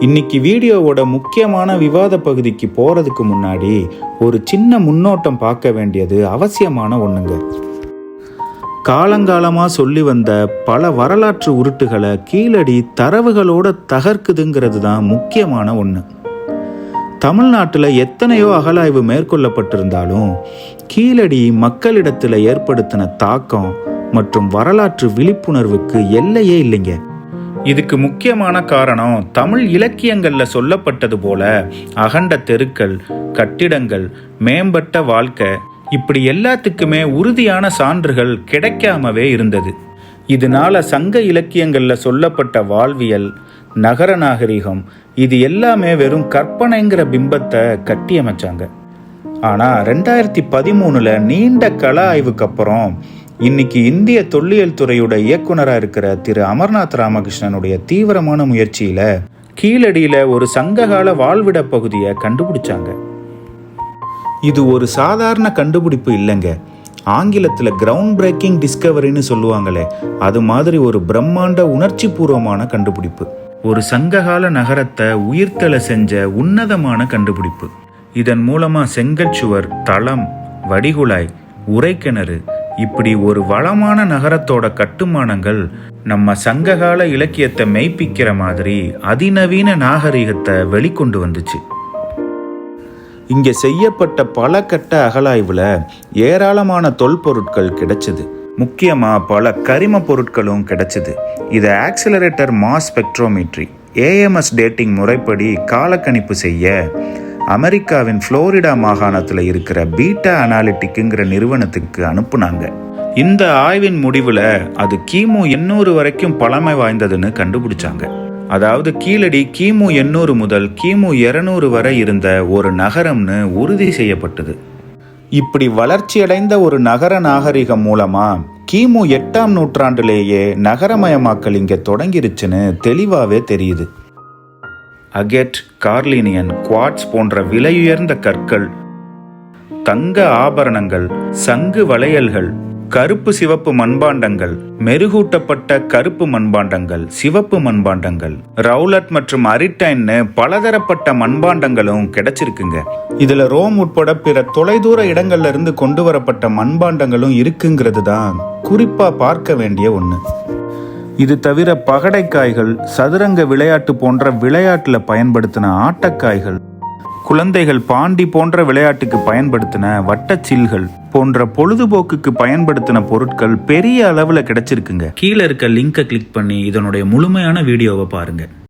இன்னைக்கு வீடியோவோட முக்கியமான விவாத பகுதிக்கு போறதுக்கு முன்னாடி ஒரு சின்ன முன்னோட்டம் பார்க்க வேண்டியது அவசியமான ஒண்ணுங்க. காலங்காலமாக சொல்லி வந்த பல வரலாற்று உருட்டுகளை கீழடி தரவுகளோட தகர்க்குதுங்கிறது தான் முக்கியமான ஒன்று. தமிழ்நாட்டில் எத்தனையோ அகழாய்வு மேற்கொள்ளப்பட்டிருந்தாலும் கீழடி மக்களிடத்தில் ஏற்படுத்தின தாக்கம் மற்றும் வரலாற்று விழிப்புணர்வுக்கு எல்லையே இல்லைங்க. இதுக்கு முக்கியமான காரணம் தமிழ் இலக்கியங்கள்ல சொல்லப்பட்டது போல அகண்ட தெருக்கள், கட்டிடங்கள், மேம்பட்ட வாழ்க்கை, இப்படி எல்லாத்துக்குமே உறுதியான சான்றுகள் கிடைக்காமவே இருந்தது. இதனால சங்க இலக்கியங்கள்ல சொல்லப்பட்ட வாழ்வியல், நகர நாகரிகம், இது எல்லாமே வெறும் கற்பனைங்கிற பிம்பத்தை கட்டியமைச்சாங்க. ஆனா 2013 நீண்ட கள ஆய்வுக்கு அப்புறம் இன்னைக்கு இந்திய தொல்லியல் துறையோட இயக்குனராக இருக்கிற திரு அமர்நாத் ராமகிருஷ்ணனுடைய தீவிரமான முயற்சியில கீழடியில ஒரு சங்ககால வாழ்விட பகுதியை கண்டுபிடிச்சாங்க. இது ஒரு சாதாரண கண்டுபிடிப்பு இல்லைங்க. ஆங்கிலத்தில் கிரவுண்ட் பிரேக்கிங் டிஸ்கவரின்னு சொல்லுவாங்களே, அது மாதிரி ஒரு பிரம்மாண்ட உணர்ச்சி பூர்வமான கண்டுபிடிப்பு. ஒரு சங்ககால நகரத்தை உயிர்த்தலை செஞ்ச உன்னதமான கண்டுபிடிப்பு. இதன் மூலமா செங்கற்சுவர், தளம், வடிகுழாய், உறைக்கிணறு, இப்படி ஒரு வளமான நகரத்தோட கட்டுமானங்கள் நம்ம சங்ககால இலக்கியத்தை மெய்ப்பிக்கிற மாதிரி அதிநவீன நாகரிகத்தை வெளிக்கொண்டு வந்துச்சு. இங்கே செய்யப்பட்ட பல கட்ட அகழாய்வுல ஏராளமான தொல்பொருட்கள் கிடைச்சது. முக்கியமாக பல கரிம பொருட்களும் கிடைச்சது. இது accelerator mass spectrometry AMS dating முறைப்படி காலக்கணிப்பு செய்ய அமெரிக்காவின் புளோரிடா மாகாணத்தில் இருக்கிற பீட்டா அனாலிட்டிக்குங்கிற நிறுவனத்துக்கு அனுப்புனாங்க. இந்த ஆய்வின் முடிவில் அது கிமு 800 வரைக்கும் பழமை வாய்ந்ததுன்னு கண்டுபிடிச்சாங்க. அதாவது கீழடி கிமு 800 முதல் கிமு 200 வரை இருந்த ஒரு நகரம்னு உறுதி செய்யப்பட்டது. இப்படி வளர்ச்சியடைந்த ஒரு நகர நாகரிகம் மூலமா கிமு 8ஆம் நூற்றாண்டிலேயே நகரமயமாக்கல் இங்கே தொடங்கிருச்சுன்னு தெளிவாகவே தெரியுது. அகெட், கார்லினியன், குவாட்ஸ் போன்ற விலையுயர்ந்த கற்கள், தங்க ஆபரணங்கள், சங்கு வளையல்கள், கருப்பு சிவப்பு மண்பாண்டங்கள், மெருகூட்டப்பட்ட கருப்பு மண்பாண்டங்கள், சிவப்பு மண்பாண்டங்கள், ரவுலட் மற்றும் அரிட்டைன்னு பலதரப்பட்ட மண்பாண்டங்களும் கிடைச்சிருக்குங்க. இதுல ரோம் உட்பட பிற தொலைதூர இடங்கள்ல இருந்து கொண்டு வரப்பட்ட மண்பாண்டங்களும் இருக்குங்கிறது தான் குறிப்பா பார்க்க வேண்டிய ஒண்ணு. இது தவிர பகடைக்காய்கள், சதுரங்க விளையாட்டு போன்ற விளையாட்டுல பயன்படுத்தின ஆட்டக்காய்கள், குழந்தைகள் பாண்டி போன்ற விளையாட்டுக்கு பயன்படுத்தின வட்டச்சில்கள் போன்ற பொழுதுபோக்குக்கு பயன்படுத்தின பொருட்கள் பெரிய அளவுல கிடைச்சிருக்குங்க. கீழே இருக்க லிங்கை கிளிக் பண்ணி இதனுடைய முழுமையான வீடியோவை பாருங்க.